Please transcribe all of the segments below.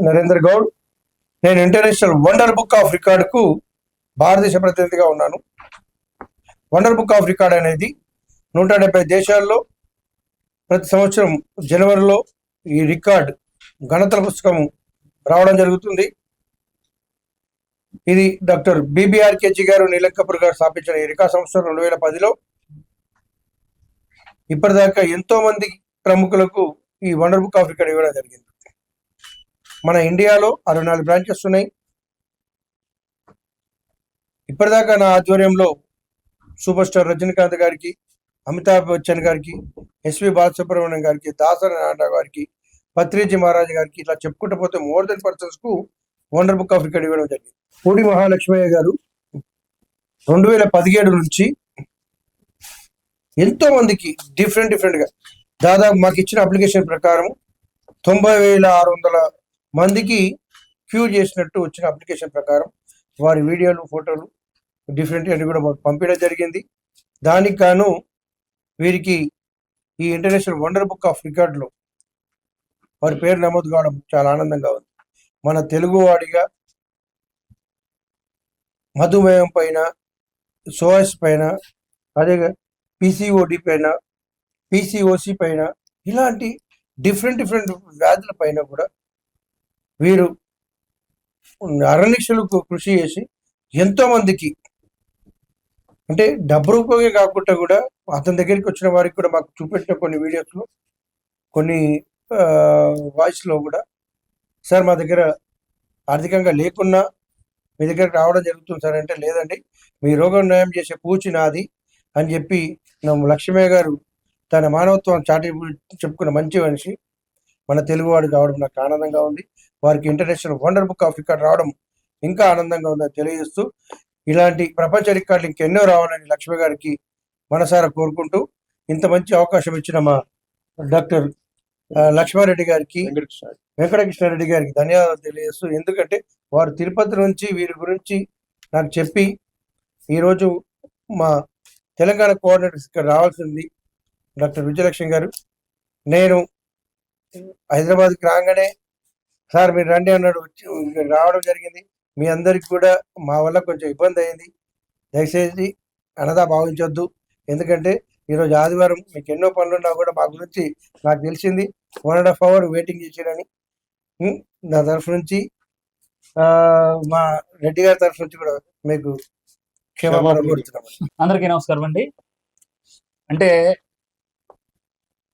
నరేంద్ర గౌడ్. నేను international wonder book of రికార్డుకు భారతదేశ ప్రతినిధిగా ఉన్నాను. వండర్ బుక్ ఆఫ్ రికార్డ్ అనేది 170 దేశాల్లో ప్రతి సంవత్సరం జనవరిలో ఈ రికార్డ్ గణతల పుస్తకం రావడం జరుగుతుంది. ఇది డాక్టర్ బిబిఆర్కేజీ గారు, నీలంకపూర్ గారు స్థాపించిన ఈ రికార్డ్ సంస్థ 2010లో ఇప్పటిదాకా ఎంతో మంది ప్రముఖులకు ఈ వండర్ బుక్ ఆఫ్ రికార్డ్ ఇవ్వడం జరిగింది. మన ఇండియాలో 64 బ్రాంచెస్ ఉన్నాయి. ఇప్పటిదాకా నా ఆధ్వర్యంలో సూపర్ స్టార్ రజనీకాంత్ గారికి, అమితాబ్ బచ్చన్ గారికి, ఎస్వి బాలసుబ్రహ్మణ్యం గారికి, దాసరి నారాయణ గారికి, పత్రిజీ మహారాజ్ గారికి, ఇట్లా చెప్పుకుంటూ పోతే మోర్ దెన్ పర్సన్స్ కు వండర్ బుక్ ఆఫ్ రికార్డ్ ఇవ్వడం జరిగింది. పూడి మహాలక్ష్మయ్య గారు 2017 నుంచి ఎంతో మందికి డిఫరెంట్ గా దాదాపు మాకు ఇచ్చిన అప్లికేషన్ ప్రకారం 90,600 మందికి క్యూర్ చేసినట్టు వచ్చిన అప్లికేషన్ ప్రకారం వారి వీడియోలు, ఫోటోలు డిఫరెంట్ అని కూడా మాకు పంపించడం జరిగింది. దానికి గాను వీరికి ఈ ఇంటర్నేషనల్ వండర్ బుక్ ఆఫ్ రికార్డులో వారి పేరు నమోదు కావడం చాలా ఆనందంగా ఉంది. మన తెలుగువాడిగా మధుమేహం పైన, సోఎస్ పైన, అదే పీసీఓడి పైన, పీసీఓసి పైన, ఇలాంటి డిఫరెంట్ వ్యాధుల పైన కూడా వీరు అరణిక్షలకు కృషి చేసి ఎంతో మందికి, అంటే డబ్బు రూపంగా కాకుండా కూడా అతని దగ్గరికి వచ్చిన వారికి కూడా మాకు చూపెట్టిన కొన్ని వీడియోస్లో, కొన్ని వాయిస్లో కూడా, సార్ మా దగ్గర ఆర్థికంగా లేకున్నా మీ దగ్గరకు రావడం జరుగుతుంది సార్ అంటే, లేదండి మీ రోగం నయం చేసే పూచి నాది అని చెప్పి లక్ష్మయ్య గారు తన మానవత్వం చాటి చెప్పుకున్న మంచి మనిషి, మన తెలుగువాడు కావడం నాకు ఆనందంగా ఉంది. వారికి international wonder book of record రావడం ఇంకా ఆనందంగా ఉందని తెలియజేస్తూ, ఇలాంటి ప్రపంచ రికార్డులు ఇంకెన్నో రావాలని లక్ష్మి గారికి మనసారా కోరుకుంటూ, ఇంత మంచి అవకాశం ఇచ్చిన మా డాక్టర్ లక్ష్మారెడ్డి గారికి, వెంకటకృష్ణారెడ్డి గారికి ధన్యవాదాలు తెలియజేస్తూ, ఎందుకంటే వారు తిరుపతి నుంచి వీరి గురించి నాకు చెప్పి ఈరోజు మా తెలంగాణ కోఆర్డినేటర్స్ ఇక్కడ రావాల్సింది డాక్టర్ విజయలక్ష్మి గారు. నేను హైదరాబాద్కి రాగానే సార్ మీరు రండి అన్నాడు, రావడం జరిగింది. మీ అందరికి కూడా మా వల్ల కొంచెం ఇబ్బంది అయింది, దయచేసి అనదా భావించొద్దు. ఎందుకంటే ఈరోజు ఆదివారం మీకు ఎన్నో పనులున్నా కూడా మా గురించి నాకు తెలిసింది. 1.5 hour వెయిటింగ్ చేశారని నా తరఫు నుంచి, మా రెడ్డి గారి తరఫు నుంచి కూడా మీకు క్షమాపణ కోరుతున్నాం. అందరికీ నమస్కారం అండి. అంటే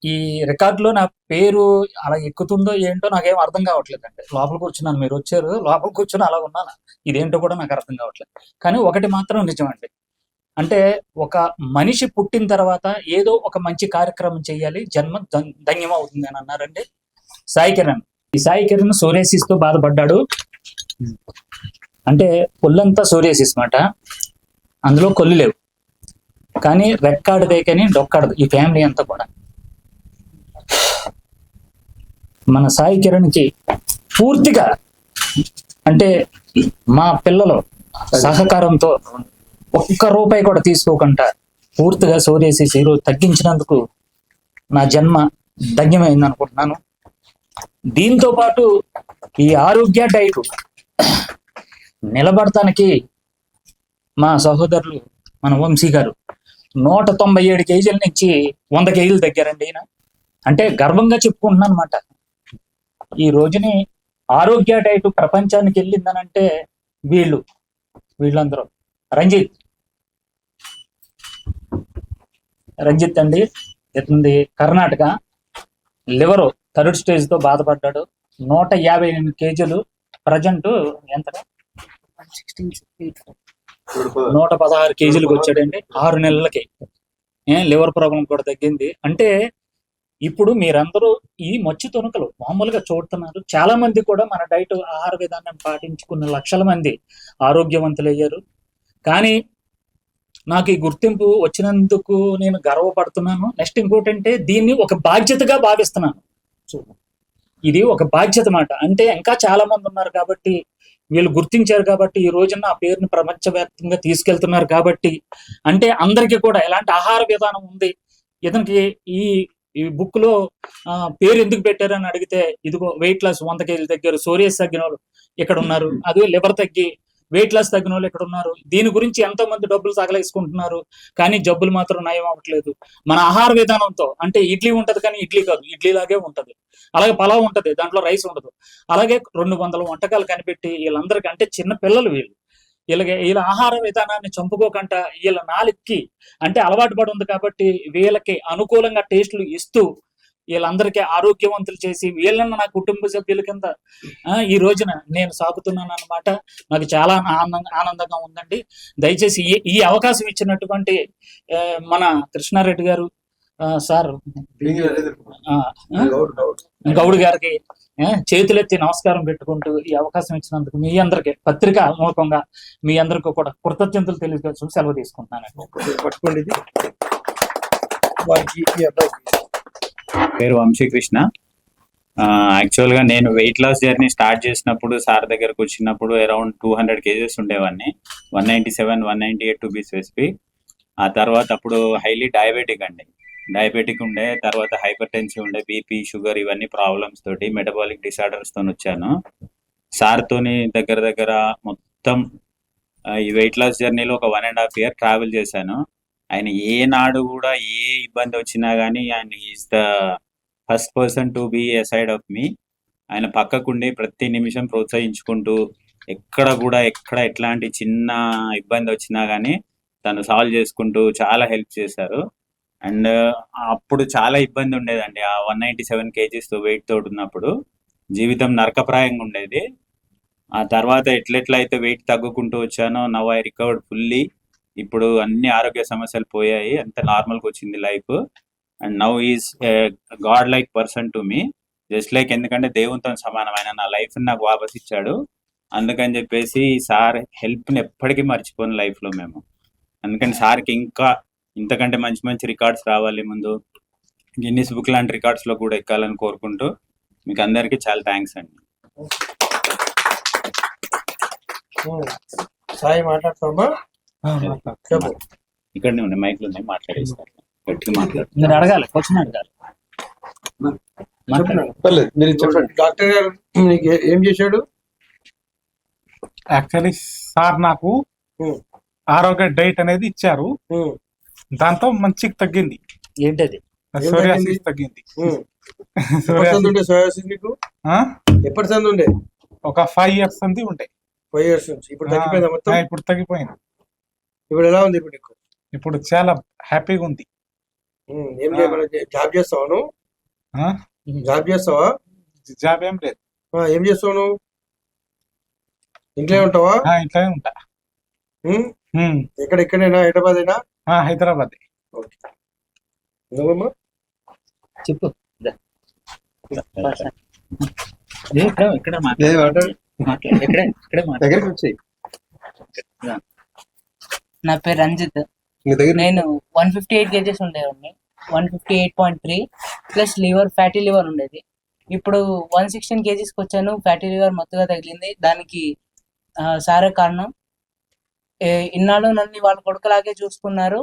ఈ రికార్డులో నా పేరు అలా ఎక్కుతుందో ఏంటో నాకేం అర్థం కావట్లేదు అండి. లోపల కూర్చున్నాను, మీరు వచ్చారు, లోపల కూర్చుని అలా ఉన్నాను, ఇదేంటో కూడా నాకు అర్థం కావట్లేదు. కానీ ఒకటి మాత్రం నిజమండి, అంటే ఒక మనిషి పుట్టిన తర్వాత ఏదో ఒక మంచి కార్యక్రమం చేయాలి, జన్మ ధన్యం అవుతుంది అని అన్నారండి సాయి కిరణ్. ఈ సాయి కిరణ్ సోరియాసిస్ తో బాధపడ్డాడు. అంటే ఒళ్ళంతా సోరియాసిస్ మాట, అందులో కొల్లు లేవు, కానీ రెక్కాడదే కానీ డొక్కాడదు ఈ ఫ్యామిలీ అంతా కూడా. మన సాయి కిరణ్కి పూర్తిగా, అంటే మా పిల్లలు సహకారంతో ఒక్క రూపాయి కూడా తీసుకోకుండా పూర్తిగా సోరియాసిస్ ఈరోజు తగ్గించినందుకు నా జన్మ ధన్యమైంది అనుకుంటున్నాను. దీంతో పాటు ఈ ఆరోగ్య డైట్ నిలబడటానికి మా సహోదరులు, మన వంశీ గారు 197 కేజీల నుంచి 100 కేజీలు తగ్గారండి ఈయన. అంటే గర్వంగా చెప్పుకుంటున్నాను అనమాట. ఈ రోజుని ఆరోగ్య డైట్ ప్రపంచానికి వెళ్ళిందనంటే వీళ్ళందరూ రంజిత్ అండి, ఇతనిది కర్ణాటక, లివర్ 3rd stage తో బాధపడ్డాడు. 158 కేజీలు, ప్రజెంట్ ఎంత 116 కేజీలకు వచ్చాడండి 6 నెలలకి. లివర్ ప్రాబ్లం కూడా తగ్గింది. అంటే ఇప్పుడు మీరందరూ ఈ మచ్చు తునకలు మామూలుగా చూడుతున్నారు. చాలా మంది కూడా మన డైట్, ఆహార విధానం పాటించుకున్న లక్షల మంది ఆరోగ్యవంతులయ్యారు. కానీ నాకు ఈ గుర్తింపు వచ్చినందుకు నేను గర్వపడుతున్నాను. నెక్స్ట్ ఇంకోటంటే దీన్ని ఒక బాధ్యతగా భావిస్తున్నాను. ఇది ఒక బాధ్యత మాట. అంటే ఇంకా చాలా మంది ఉన్నారు కాబట్టి, వీళ్ళు గుర్తించారు కాబట్టి, ఈ రోజున ఆ పేరుని ప్రపంచవ్యాప్తంగా తీసుకెళ్తున్నారు కాబట్టి, అంటే అందరికీ కూడా ఎలాంటి ఆహార విధానం ఉంది, ఇతనికి ఈ ఈ బుక్ లో పేరు ఎందుకు పెట్టారని అడిగితే ఇదిగో వెయిట్ లాస్ 100 కేజీలు తగ్గారు, సోరియాస్ తగ్గిన వాళ్ళు ఇక్కడ ఉన్నారు, అదే లివర్ తగ్గి వెయిట్ లాస్ తగ్గిన వాళ్ళు ఇక్కడ ఉన్నారు. దీని గురించి ఎంతో మంది డబ్బులు తగలేసుకుంటున్నారు, కానీ జబ్బులు మాత్రం నయం అవ్వట్లేదు. మన ఆహార విధానంతో, అంటే ఇడ్లీ ఉంటది కానీ ఇడ్లీ కాదు, ఇడ్లీ లాగే ఉంటది. అలాగే పలావ్ ఉంటది, దాంట్లో రైస్ ఉండదు. అలాగే 200 వంటకాలు కనిపెట్టి వీళ్ళందరికీ, అంటే చిన్న పిల్లలు వీళ్ళ ఆహార విధానాన్ని చంపుకోకుండా వీళ్ళ నాలుగుకి అంటే అలవాటు పడి ఉంది కాబట్టి వీళ్ళకి అనుకూలంగా టేస్టులు ఇస్తూ వీళ్ళందరికీ ఆరోగ్యవంతులు చేసి వీళ్ళని నా కుటుంబ సభ్యుల కింద ఈ రోజున నేను సాగుతున్నాను అన్నమాట. నాకు చాలా ఆనందంగా ఉందండి. దయచేసి ఈ అవకాశం ఇచ్చినటువంటి మన కృష్ణారెడ్డి గారు సార్ గౌడ్ గారికి చేతులెత్తి నమస్కారం పెట్టుకుంటూ ఈ అవకాశం ఇచ్చినందుకు మీ అందరికి పత్రికా మూలకంగా మీ అందరికీ కూడా కృతజ్ఞతలు తెలియజేస్తూ సెలవు తీసుకుంటున్నాను. పట్టుకోండి. పేరు వంశీకృష్ణ. యాక్చువల్గా నేను వెయిట్ లాస్ జర్నీ స్టార్ట్ చేసినప్పుడు సార్ దగ్గరకు వచ్చినప్పుడు అరౌండ్ 200 కేజెస్ ఉండేవాడిని, 197, 198 టు బి స్పెసిఫిక్. ఆ తర్వాత అప్పుడు హైలీ డయాబెటిక్ ఉండే, తర్వాత హైపర్ టెన్షన్ ఉండే, బీపీ, షుగర్ ఇవన్నీ ప్రాబ్లమ్స్ తోటి మెటబాలిక్ డిసార్డర్స్ తోని వచ్చాను. సార్తోని దగ్గర మొత్తం ఈ వెయిట్ లాస్ జర్నీలో ఒక 1.5 year ట్రావెల్ చేశాను. ఆయన ఏనాడు కూడా ఏ ఇబ్బంది వచ్చినా కానీ ఆయన is the first person to be aside of me. ఆయన పక్కకుండి ప్రతి నిమిషం ప్రోత్సహించుకుంటూ ఎక్కడ ఎట్లాంటి చిన్న ఇబ్బంది వచ్చినా కానీ తను సాల్వ్ చేసుకుంటూ చాలా హెల్ప్ చేశారు. అండ్ అప్పుడు చాలా ఇబ్బంది ఉండేదండి. ఆ 197 kgs వెయిట్ తోటి ఉన్నప్పుడు జీవితం నరకప్రాయంగా ఉండేది. ఆ తర్వాత ఎట్లయితే వెయిట్ తగ్గుకుంటూ వచ్చానో నవ్ ఐ రికవర్డ్ ఫుల్లీ. ఇప్పుడు అన్ని ఆరోగ్య సమస్యలు పోయాయి, అంత నార్మల్గా వచ్చింది life. And now is God like person to me, just like, ఎందుకంటే దేవునితో సమానమైన నా లైఫ్ నాకు వాపస్ ఇచ్చాడు. అందుకని చెప్పేసి సార్ హెల్ప్ని ఎప్పటికీ మర్చిపోను లైఫ్లో మేము. అందుకని సార్కి ఇంకా ఇంతకంటే మంచి రికార్డ్స్ రావాలి, ముందు గిన్నిస్ బుక్ లాంటి రికార్డ్స్లో కూడా ఎక్కాలని కోరుకుంటూ మీకు అందరికీ చాలా థ్యాంక్స్ అండి. సాయి మాట్లాడతామా? ఇక్కడనే ఉన్నాయి, మైక్లు ఉన్నాయి, మాట్లాడేస్తారు. గట్టిగా మాట్లాడు. మీరు అడగాలి, క్వశ్చన్ అడగాలి. మీరు చెప్పండి. డాక్టర్ గారు మీకు ఏం చేశాడు? యాక్చువల్లీ సార్ నాకు ఆరోగ్య డైట్ అనేది ఇచ్చారు, దాంతో మంచిగా తగ్గింది. ఏంటది? సోరియాసిస్ తగ్గింది. ఎప్పటి సంది ఉండే? ఒక 5 years అంది ఉండే. 5 years నుంచి. ఇప్పుడు తగ్గిపోయిందా మొత్తం? ఇప్పుడు తగ్గిపోయింది. ఇప్పుడు ఎలా ఉంది? ఇప్పుడు చాలా హ్యాపీగా ఉంది. ఏం చేయమని జాబ్ చేస్తావా నువ్వు? జాబ్ చేస్తావా? జాబ్ ఏం లేదు. ఏం చేస్తావు నువ్వు? ఇంట్లో ఉంటావా? ఇంట్లోనే ఉంటా. ఇక్కడేనా? హైదరాబాదేనా? హైదరాబాద్. నువ్వమ్మా చెప్పు. నా పేరు రంజిత్. నేను 158 kgs ఉండేవాడిని, 158.3 ప్లస్ ఫ్యాటీ లివర్ ఉండేది. ఇప్పుడు 116 kgsకి వచ్చాను. ఫ్యాటీ లివర్ మొత్తగా తగిలింది. దానికి సారే కారణం. ఇన్నాళ్ళు నన్ను వాళ్ళ కొడుకులాగే చూసుకున్నారు.